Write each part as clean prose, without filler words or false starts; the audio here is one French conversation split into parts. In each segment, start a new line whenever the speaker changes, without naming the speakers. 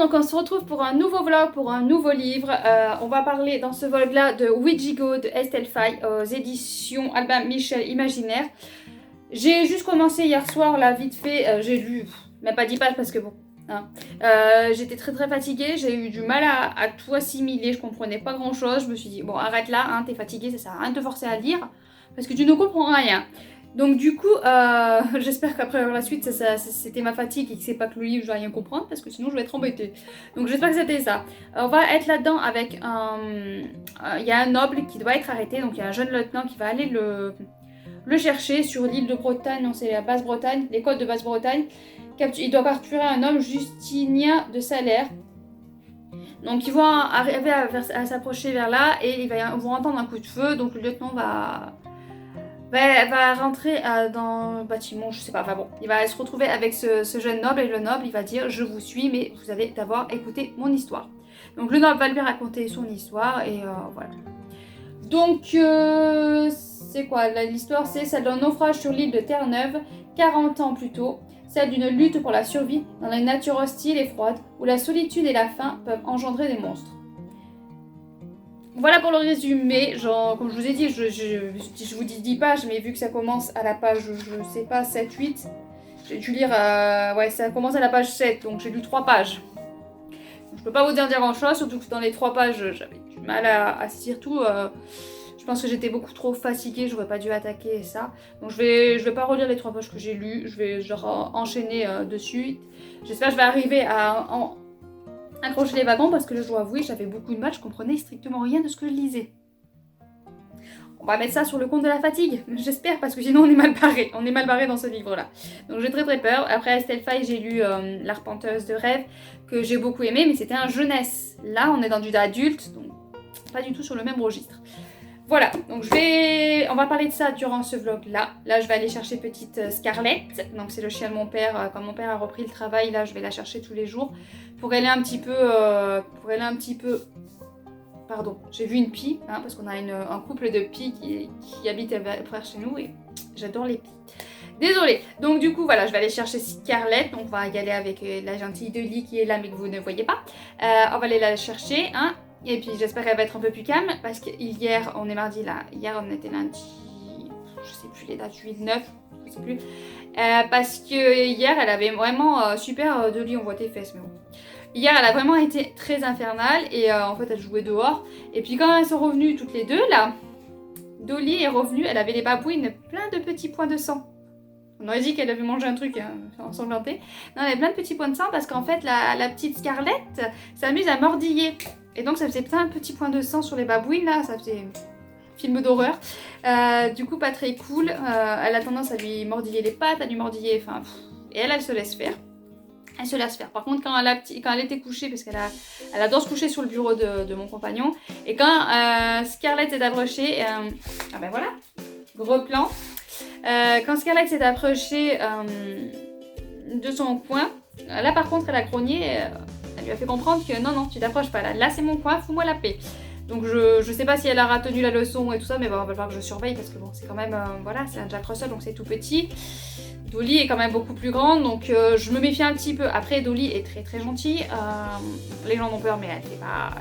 donc on se retrouve pour un nouveau vlog, pour un nouveau livre. On va parler dans ce vlog-là de Ouijigo de Estelle Faye aux éditions Albin Michel Imaginaire. J'ai juste commencé hier soir, là, vite fait. J'ai lu, même pas 10 pages parce que bon... Hein. J'étais très fatiguée, j'ai eu du mal à tout assimiler, je comprenais pas grand chose. Je me suis dit, bon, arrête là, hein, t'es fatiguée, ça sert à rien de te forcer à lire parce que tu ne comprends rien. Donc du coup, j'espère qu'après la suite, c'était ma fatigue et que c'est pas que le livre, je vais rien comprendre parce que sinon je vais être embêtée. Donc j'espère que c'était ça. On va être là-dedans avec un... Il y a un noble qui doit être arrêté, donc il y a un jeune lieutenant qui va aller le chercher sur l'île de Bretagne, non c'est la Basse-Bretagne, les côtes de Basse-Bretagne. Il doit capturer un homme, Justinien de Salaire. Donc ils vont arriver à s'approcher vers là et ils vont entendre un coup de feu, donc le lieutenant va rentrer dans le bâtiment, je sais pas, enfin bon, il va se retrouver avec ce jeune noble et le noble il va dire je vous suis mais vous allez d'abord écouter mon histoire. Donc le noble va lui raconter son histoire et voilà. Donc c'est quoi l'histoire? C'est celle d'un naufrage sur l'île de Terre-Neuve 40 ans plus tôt, celle d'une lutte pour la survie dans les natures hostiles et froides où la solitude et la faim peuvent engendrer des monstres. Voilà pour le résumé, genre comme je vous ai dit, je vous dis 10 pages, mais vu que ça commence à la page, je sais pas, 7-8, j'ai dû lire, ouais ça commence à la page 7, donc j'ai lu 3 pages. Donc, je peux pas vous dire grand chose, surtout que dans les 3 pages, j'avais du mal à saisir tout. Je pense que j'étais beaucoup trop fatiguée, j'aurais pas dû attaquer ça. Donc je vais pas relire les 3 pages que j'ai lues, je vais genre enchaîner dessus. J'espère que je vais arriver à accrocher les wagons parce que je dois avouer, j'avais beaucoup de mal, je comprenais strictement rien de ce que je lisais. On va mettre ça sur le compte de la fatigue, j'espère, parce que sinon on est mal barré. On est mal barré dans ce livre-là. Donc j'ai très peur. Après Estelle Faye, j'ai lu L'Arpenteuse de rêve, que j'ai beaucoup aimé, mais c'était un jeunesse. Là, on est dans du adulte, donc pas du tout sur le même registre. Voilà, donc on va parler de ça durant ce vlog-là. Là, je vais aller chercher petite Scarlett. Donc c'est le chien de mon père. Quand mon père a repris le travail, là, je vais la chercher tous les jours pour aller un petit peu... Pardon, j'ai vu une pie, hein, parce qu'on a un couple de pies qui habitent près chez nous et j'adore les pies. Désolée, donc du coup voilà, je vais aller chercher Scarlett, donc on va y aller avec la gentille Dolly qui est là mais que vous ne voyez pas. On va aller la chercher, hein, et puis j'espère qu'elle va être un peu plus calme parce que hier, on est mardi là, hier on était lundi, je sais plus les dates, 8, 9, je sais plus. Parce que hier elle avait vraiment super, Dolly on voit tes fesses mais bon. Hier, elle a vraiment été très infernale et en fait, elle jouait dehors. Et puis quand elles sont revenues toutes les deux, là, Dolly est revenue, elle avait les babouines plein de petits points de sang. On aurait dit qu'elle avait mangé un truc ensanglanté. Non, elle avait plein de petits points de sang parce qu'en fait, la petite Scarlett s'amuse à mordiller. Et donc, ça faisait plein de petits points de sang sur les babouines, là, ça faisait film d'horreur. Du coup, pas très cool. Elle a tendance à lui mordiller les pattes, à lui mordiller, enfin... Et elle se laisse faire. Elle se laisse faire. Par contre, quand elle était couchée, parce qu'elle adore se coucher sur le bureau de mon compagnon, et quand Scarlett s'est approchée, ah ben voilà, gros plan, quand Scarlett s'est approchée de son coin, là par contre elle a grogné, elle lui a fait comprendre que non, tu t'approches pas là, c'est mon coin, fous-moi la paix. Donc je sais pas si elle a retenu la leçon et tout ça, mais bon, on va falloir que je surveille parce que bon, c'est quand même, voilà, c'est un Jack Russell, donc c'est tout petit. Dolly est quand même beaucoup plus grande, donc je me méfie un petit peu. Après, Dolly est très gentille. Les gens ont peur, mais elle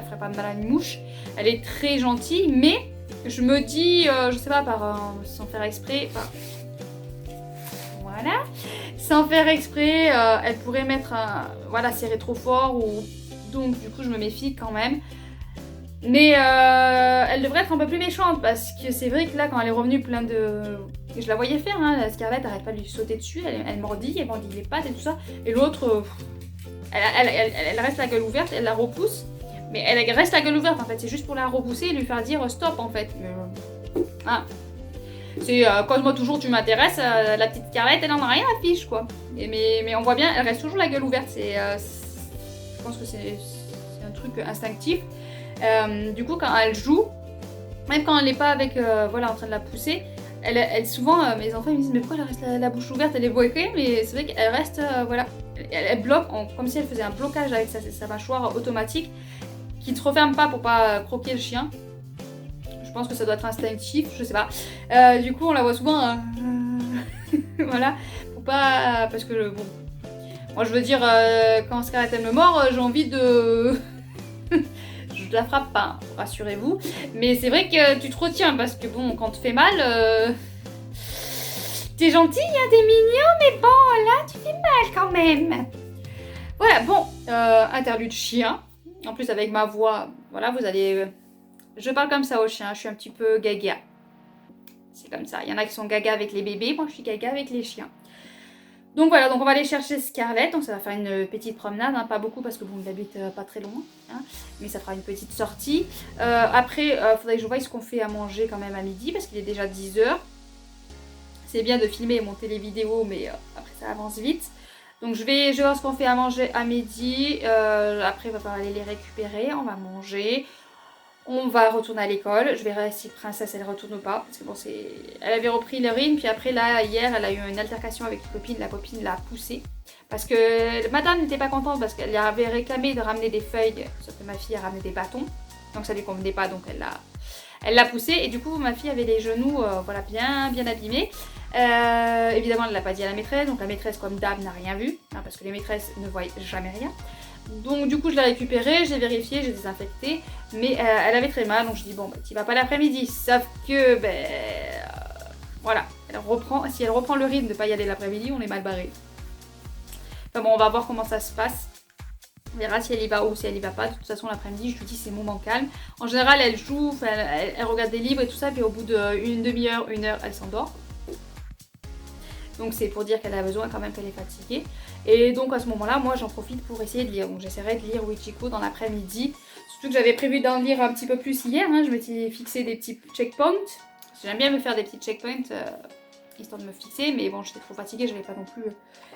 ferait pas de mal à une mouche. Elle est très gentille, mais je me dis, je sais pas, sans faire exprès, voilà, sans faire exprès, elle pourrait mettre, voilà, serrer trop fort, ou donc du coup je me méfie quand même. Mais elle devrait être un peu plus méchante parce que c'est vrai que là quand elle est revenue plein de... Je la voyais faire, hein, la Scarlett arrête pas de lui sauter dessus, elle mordit les pattes et tout ça. Et l'autre, elle reste la gueule ouverte, elle la repousse. Mais elle reste la gueule ouverte en fait, c'est juste pour la repousser et lui faire dire stop en fait. Mais, ah. C'est quand moi toujours tu m'intéresses, la petite Scarlett elle en a rien à fiche quoi. Mais on voit bien, elle reste toujours la gueule ouverte, je pense que c'est un truc instinctif. Du coup quand elle joue, même quand elle n'est pas avec, voilà, en train de la pousser, elle souvent, mes enfants ils me disent mais pourquoi elle reste la bouche ouverte, elle est bloquée, mais c'est vrai qu'elle reste, voilà, elle bloque, comme si elle faisait un blocage avec sa mâchoire automatique, qui ne se referme pas pour pas croquer le chien. Je pense que ça doit être instinctif, je sais pas. Du coup on la voit souvent, voilà, pour pas, parce que bon, Moi je veux dire, quand Scarlett elle me mord, j'ai envie de... Je la frappe pas, hein, rassurez-vous. Mais c'est vrai que tu te retiens parce que bon, quand tu fais mal, t'es gentil, hein, t'es mignon, mais bon, là tu fais mal quand même. Voilà, bon, interlude chien. En plus avec ma voix, voilà, vous allez... Je parle comme ça aux chiens, je suis un petit peu gaga. C'est comme ça, il y en a qui sont gaga avec les bébés, moi je suis gaga avec les chiens. Donc voilà, donc on va aller chercher Scarlett, donc ça va faire une petite promenade, hein, pas beaucoup parce que bon, il habite pas très loin, hein, mais ça fera une petite sortie. Après, il faudrait que je voie ce qu'on fait à manger quand même à midi parce qu'il est déjà 10h. C'est bien de filmer et monter les vidéos, mais après ça avance vite. Donc je vais voir ce qu'on fait à manger à midi, après on va aller les récupérer, on va manger. On va retourner à l'école, je verrai si Princesse elle retourne ou pas, parce que bon elle avait repris le rythme, puis après là hier elle a eu une altercation avec une copine, la copine l'a poussée, parce que madame n'était pas contente parce qu'elle avait réclamé de ramener des feuilles, sauf que ma fille a ramené des bâtons, donc ça lui convenait pas, donc elle l'a poussée, et du coup ma fille avait les genoux voilà, bien abîmés. Évidemment elle l'a pas dit à la maîtresse, donc la maîtresse comme d'hab n'a rien vu, hein, parce que les maîtresses ne voient jamais rien. Donc du coup je l'ai récupéré, j'ai vérifié, j'ai désinfecté, mais elle avait très mal, donc je dis bon bah tu vas pas l'après-midi, sauf que voilà, si elle reprend le rythme de pas y aller l'après-midi, on est mal barré. Enfin bon, on va voir comment ça se passe, on verra si elle y va ou si elle y va pas. De toute façon l'après-midi je lui dis c'est moment calme. En général elle joue, elle regarde des livres et tout ça, puis au bout d'une demi-heure, 1 heure elle s'endort. Donc c'est pour dire qu'elle a besoin quand même qu'elle est fatiguée. Et donc à ce moment-là, moi j'en profite pour essayer de lire. Donc j'essaierai de lire Wichiko dans l'après-midi. Surtout que j'avais prévu d'en lire un petit peu plus hier. Hein. Je m'étais fixé des petits checkpoints. J'aime bien me faire des petits checkpoints, histoire de me fixer. Mais bon, j'étais trop fatiguée, je n'allais pas non plus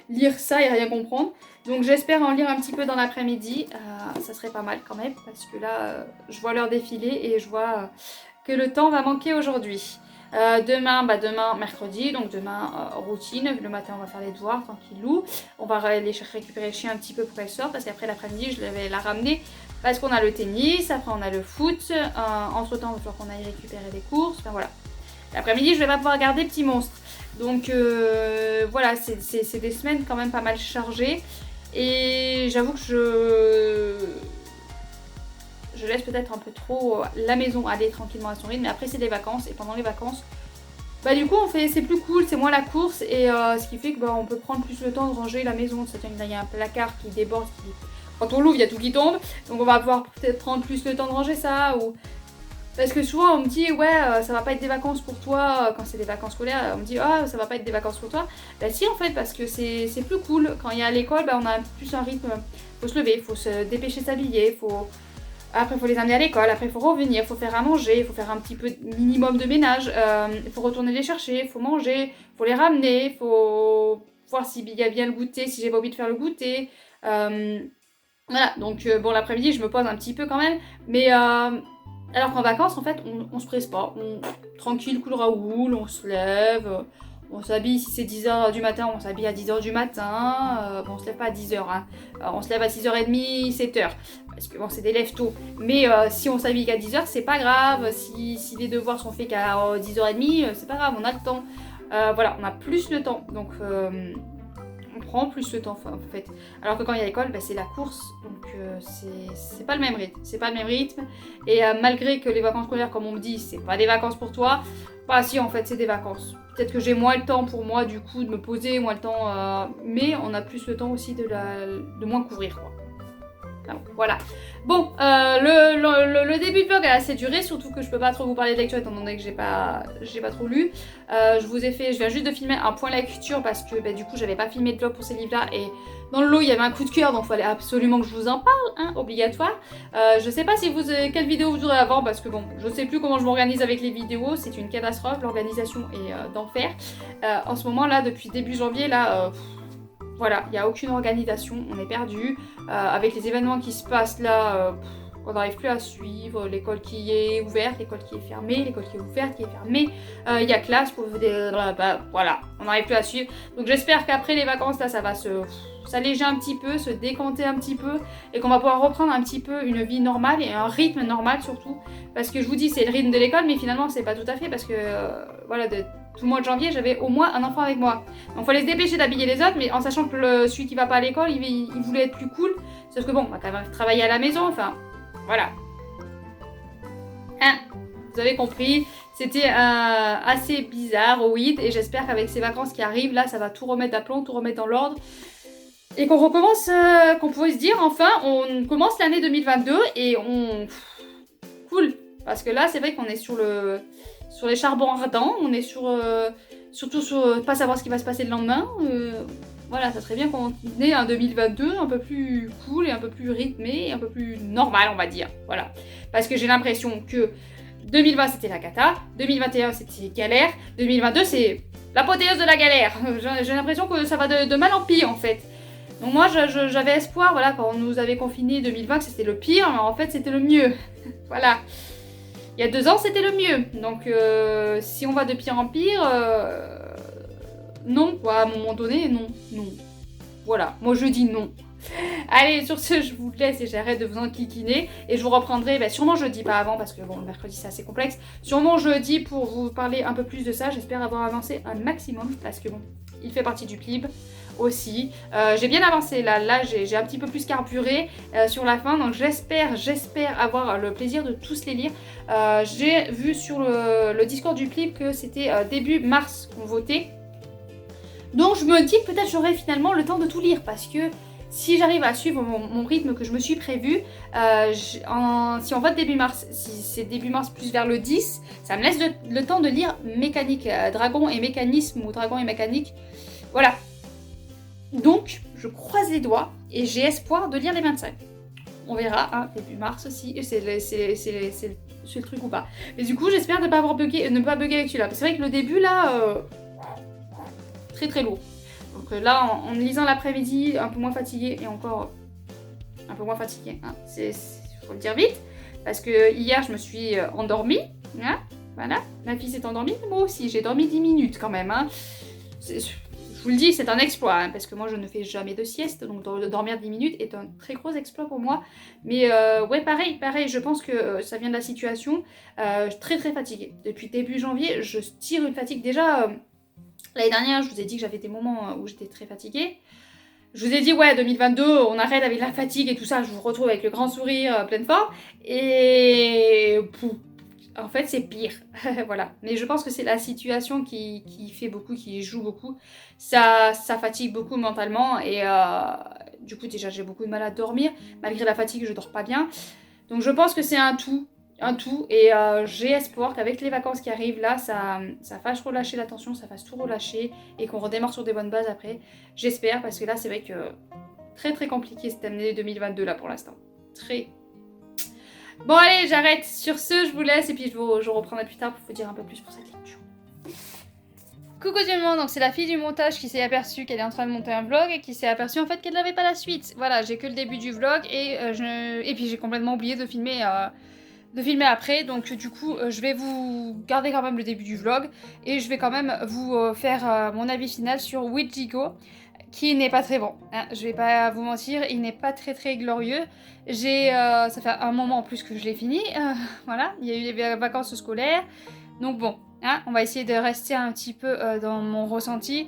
lire ça et rien comprendre. Donc j'espère en lire un petit peu dans l'après-midi. Ça serait pas mal quand même. Parce que là, je vois l'heure défiler et je vois que le temps va manquer aujourd'hui. Demain mercredi, donc demain routine, le matin on va faire les devoirs tranquillou, on va aller récupérer le chien un petit peu pour qu'elle sorte parce qu'après l'après-midi je vais la ramener parce qu'on a le tennis, après on a le foot, entre temps il va falloir qu'on aille récupérer des courses, enfin voilà. L'après-midi je vais pas pouvoir garder petit monstre, donc voilà, c'est des semaines quand même pas mal chargées et j'avoue que je laisse peut-être un peu trop la maison aller tranquillement à son rythme, mais après c'est des vacances et pendant les vacances, bah du coup c'est plus cool, c'est moins la course et ce qui fait que on peut prendre plus le temps de ranger la maison. Il y a un placard qui déborde, quand on l'ouvre il y a tout qui tombe, donc on va pouvoir peut-être prendre plus le temps de ranger ça ou... Parce que souvent on me dit ouais ça va pas être des vacances pour toi quand c'est des vacances scolaires, on me dit ah ça va pas être des vacances pour toi. Bah si en fait parce que c'est plus cool, quand il y a à l'école on a plus un rythme, faut se lever, faut se dépêcher de s'habiller, après, il faut les amener à l'école, après, il faut revenir, il faut faire à manger, il faut faire un petit peu minimum de ménage, il faut retourner les chercher, il faut manger, il faut les ramener, il faut voir s'il y a bien le goûter, si j'ai pas oublié de faire le goûter. Voilà, donc bon, l'après-midi, je me pose un petit peu quand même, mais alors qu'en vacances, en fait, on se presse pas, tranquille, cool raoul, on se lève. On s'habille, si c'est 10h du matin, on s'habille à 10h du matin. Bon, on se lève pas à 10h, hein. On se lève à 6h30, 7h. Parce que bon, c'est des lève tôt. Mais si on s'habille qu'à 10h, c'est pas grave. Si les devoirs sont faits qu'à 10h30, c'est pas grave, on a le temps. Voilà, on a plus le temps. Donc, on prend plus le temps en fait. Alors que quand il y a l'école, c'est la course. Donc, c'est pas le même rythme. C'est pas le même rythme. Et malgré que les vacances scolaires, comme on me dit, c'est pas des vacances pour toi. Bah si, en fait, c'est des vacances. Peut-être que j'ai moins le temps pour moi, du coup, de me poser, moins le temps... mais on a plus le temps aussi de moins courir, quoi. Voilà. Bon, le début de vlog a assez duré, surtout que je peux pas trop vous parler de lecture étant donné que j'ai pas trop lu. Je viens juste de filmer un point lecture parce que du coup j'avais pas filmé de vlog pour ces livres-là et dans le lot il y avait un coup de cœur donc il fallait absolument que je vous en parle, hein, obligatoire. Je sais pas si quelle vidéo vous voudrez avoir parce que bon, je sais plus comment je m'organise avec les vidéos, c'est une catastrophe, l'organisation est d'enfer. En ce moment là, depuis début janvier là... Voilà, il n'y a aucune organisation, on est perdu. Avec les événements qui se passent là, on n'arrive plus à suivre. L'école qui est ouverte, l'école qui est fermée, l'école qui est ouverte, qui est fermée. Il y a classe pour voilà, on n'arrive plus à suivre. Donc j'espère qu'après les vacances, là, ça va s'alléger un petit peu, se décanter un petit peu et qu'on va pouvoir reprendre un petit peu une vie normale et un rythme normal surtout. Parce que je vous dis, c'est le rythme de l'école, mais finalement, c'est pas tout à fait parce que voilà, tout le mois de janvier, j'avais au moins un enfant avec moi. Donc fallait se dépêcher d'habiller les autres, mais en sachant que celui qui va pas à l'école, il voulait être plus cool. Sauf que bon, on va quand même travailler à la maison, enfin, voilà. Hein, vous avez compris, c'était assez bizarre, weed, et j'espère qu'avec ces vacances qui arrivent, là, ça va tout remettre d'aplomb, tout remettre dans l'ordre. Et qu'on recommence, qu'on pourrait se dire, enfin, on commence l'année 2022 et on... Cool. Parce que là, c'est vrai qu'on est sur les charbons ardents, on est surtout sur pas savoir ce qui va se passer le lendemain. Voilà, ça serait bien qu'on ait un 2022 un peu plus cool et un peu plus rythmé et un peu plus normal, on va dire. Voilà. Parce que j'ai l'impression que 2020 c'était la cata, 2021 c'était galère, 2022 c'est l'apothéose de la galère. J'ai l'impression que ça va de mal en pire en fait. Donc moi j'avais espoir, voilà, quand on nous avait confinés 2020 que c'était le pire, mais en fait c'était le mieux. Voilà. Il y a 2 ans c'était le mieux. Donc si on va de pire en pire, non quoi, à un moment donné, non. Voilà, moi je dis non. Allez, sur ce, je vous laisse et j'arrête de vous enquiquiner. Et je vous reprendrai sûrement jeudi, pas avant, parce que bon, le mercredi c'est assez complexe. Sûrement jeudi pour vous parler un peu plus de ça. J'espère avoir avancé un maximum, parce que bon, il fait partie du PLIB aussi. J'ai bien avancé là j'ai un petit peu plus carburé sur la fin, donc j'espère avoir le plaisir de tous les lire. J'ai vu sur le Discord du PLIB que c'était début mars qu'on votait. Donc je me dis que peut-être j'aurai finalement le temps de tout lire, parce que si j'arrive à suivre mon rythme que je me suis prévu, si on vote début mars, si c'est début mars plus vers le 10, ça me laisse le temps de lire mécanique, dragon et mécanisme, ou dragon et mécanique. Voilà. Donc, je croise les doigts et j'ai espoir de lire les 25. On verra, hein, début mars aussi, c'est le truc ou pas. Mais du coup, j'espère ne pas bugger avec celui-là. C'est vrai que le début, là, très très lourd. Donc là, en lisant l'après-midi, un peu moins fatiguée, et encore un peu moins fatiguée, hein, faut le dire vite. Parce que hier, je me suis endormie, hein, voilà, ma fille s'est endormie, moi aussi, j'ai dormi 10 minutes quand même, hein. Je vous le dis, c'est un exploit, hein, parce que moi je ne fais jamais de sieste, donc dormir 10 minutes est un très gros exploit pour moi. Mais ouais, pareil, je pense que ça vient de la situation. Très très fatiguée. Depuis début janvier, je tire une fatigue. Déjà, l'année dernière, je vous ai dit que j'avais des moments où j'étais très fatiguée. Je vous ai dit, ouais, 2022, on arrête avec la fatigue et tout ça, je vous retrouve avec le grand sourire, pleine forme. Et... en fait, c'est pire. Voilà. Mais je pense que c'est la situation qui fait beaucoup, qui joue beaucoup. Ça fatigue beaucoup mentalement. Et du coup, déjà, j'ai beaucoup de mal à dormir. Malgré la fatigue, je dors pas bien. Donc, je pense que c'est un tout. Et j'ai espoir qu'avec les vacances qui arrivent, là, ça fasse relâcher la tension, ça fasse tout relâcher. Et qu'on redémarre sur des bonnes bases après. J'espère, parce que là, c'est vrai que très très compliqué cette année 2022 là pour l'instant. Très. Bon allez, j'arrête. Sur ce, je vous laisse et puis je reprendrai plus tard pour vous dire un peu plus pour cette lecture. Coucou tout le monde, donc c'est la fille du montage qui s'est aperçue qu'elle est en train de monter un vlog et qui s'est aperçue en fait qu'elle n'avait pas la suite. Voilà, j'ai que le début du vlog et puis j'ai complètement oublié de filmer après, donc du coup je vais vous garder quand même le début du vlog et je vais quand même vous faire mon avis final sur Ouijigo, qui n'est pas très bon, hein. Je vais pas vous mentir, il n'est pas très très glorieux. Ça fait un moment en plus que je l'ai fini, voilà, il y a eu les vacances scolaires, donc bon, hein, on va essayer de rester un petit peu dans mon ressenti,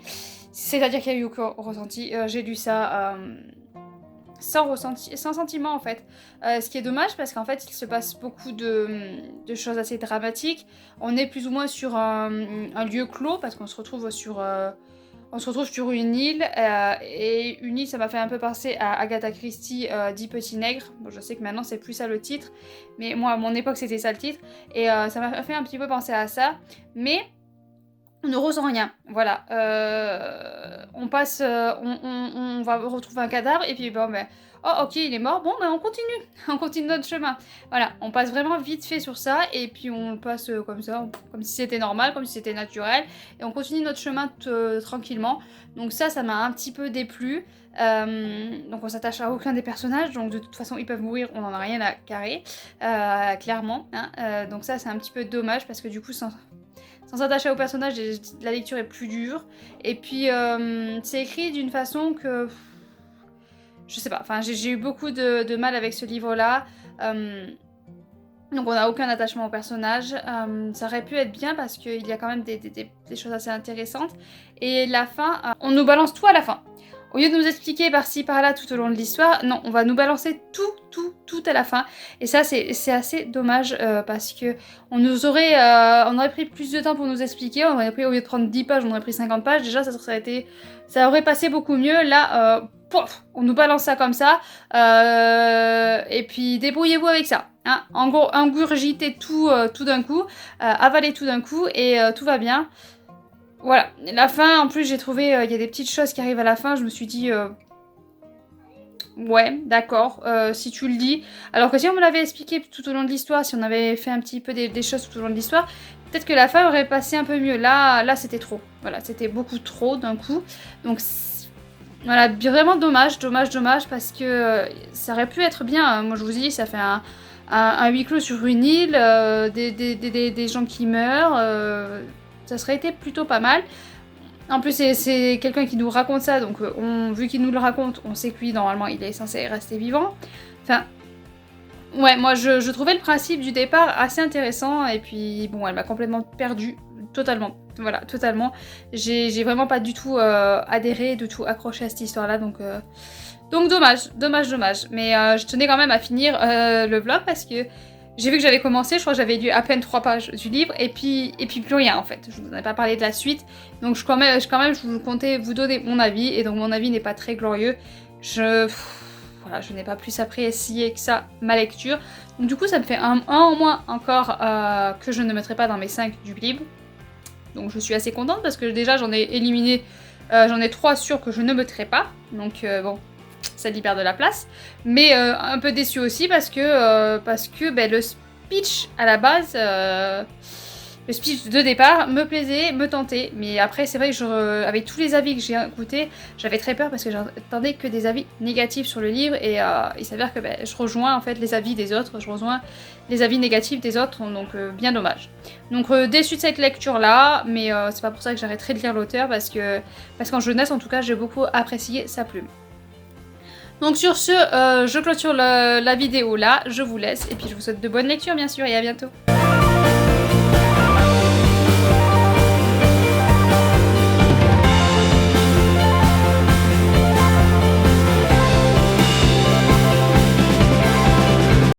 c'est-à-dire qu'il y a eu aucun ressenti, j'ai lu ça sans ressenti, sans sentiment en fait, ce qui est dommage parce qu'en fait il se passe beaucoup de choses assez dramatiques. On est plus ou moins sur un lieu clos parce qu'on se retrouve sur une île, et une île, ça m'a fait un peu penser à Agatha Christie, 10 petits nègres. Bon, je sais que maintenant c'est plus ça le titre, mais moi à mon époque c'était ça le titre, et ça m'a fait un petit peu penser à ça, mais on ne ressent rien, voilà. On passe, on va retrouver un cadavre, et puis bon ben, oh ok il est mort, bon ben on continue notre chemin. Voilà, on passe vraiment vite fait sur ça, et puis on passe comme ça, comme si c'était normal, comme si c'était naturel, et on continue notre chemin tranquillement. Donc ça m'a un petit peu déplu. Donc on s'attache à aucun des personnages, donc de toute façon ils peuvent mourir, on n'en a rien à carrer, clairement, hein. Donc ça c'est un petit peu dommage, parce que du coup sans s'attacher au personnage, la lecture est plus dure. Et puis, c'est écrit d'une façon que... je sais pas, enfin, j'ai eu beaucoup de mal avec ce livre-là. Donc on n'a aucun attachement au personnage. Ça aurait pu être bien parce qu'il y a quand même des choses assez intéressantes. Et la fin, on nous balance tout à la fin. Au lieu de nous expliquer par-ci, par-là tout au long de l'histoire, non, on va nous balancer tout à la fin. Et ça, c'est assez dommage parce que on aurait pris plus de temps pour nous expliquer. On aurait pris, au lieu de prendre 10 pages, on aurait pris 50 pages. Déjà, ça aurait passé beaucoup mieux. Là, on nous balance ça comme ça. Et puis, débrouillez-vous avec ça. Hein. En gros, ingurgitez tout d'un coup, avalez tout d'un coup et tout va bien. Voilà, la fin, en plus j'ai trouvé, il y a des petites choses qui arrivent à la fin, je me suis dit, ouais, d'accord, si tu le dis. Alors que si on me l'avait expliqué tout au long de l'histoire, si on avait fait un petit peu des choses tout au long de l'histoire, peut-être que la fin aurait passé un peu mieux. Là c'était trop, voilà, c'était beaucoup trop d'un coup. Donc voilà, vraiment dommage, parce que ça aurait pu être bien. Moi je vous dis, ça fait un huis clos sur une île, des gens qui meurent, ça serait été plutôt pas mal. En plus, c'est quelqu'un qui nous raconte ça, donc vu qu'il nous le raconte, on sait que lui, normalement, il est censé rester vivant. Enfin, ouais, moi, je trouvais le principe du départ assez intéressant, et puis, bon, elle m'a complètement perdue, totalement. Voilà, totalement. J'ai vraiment pas du tout adhéré, du tout accroché à cette histoire-là, donc dommage. Mais je tenais quand même à finir le vlog, parce que j'ai vu que j'avais commencé, je crois que j'avais lu à peine 3 pages du livre, et puis plus rien en fait. Je vous en ai pas parlé de la suite, donc je comptais vous donner mon avis, et donc mon avis n'est pas très glorieux. Voilà, je n'ai pas plus apprécié que ça ma lecture. Donc du coup ça me fait un en moins encore que je ne mettrai pas dans mes 5 du livre. Donc je suis assez contente parce que déjà j'en ai éliminé, j'en ai 3 sûrs que je ne mettrai pas, donc bon... ça libère de la place, mais un peu déçue aussi parce que ben, le speech à la base, le speech de départ me plaisait, me tentait, mais après c'est vrai que avec tous les avis que j'ai écoutés, j'avais très peur parce que j'entendais que des avis négatifs sur le livre, et il s'avère que ben, je rejoins en fait les avis des autres, je rejoins les avis négatifs des autres, donc bien dommage. Donc déçue de cette lecture là, mais c'est pas pour ça que j'arrêterai de lire l'auteur, parce qu'en jeunesse en tout cas j'ai beaucoup apprécié sa plume. Donc sur ce, je clôture la vidéo là, je vous laisse, et puis je vous souhaite de bonnes lectures bien sûr, et à bientôt.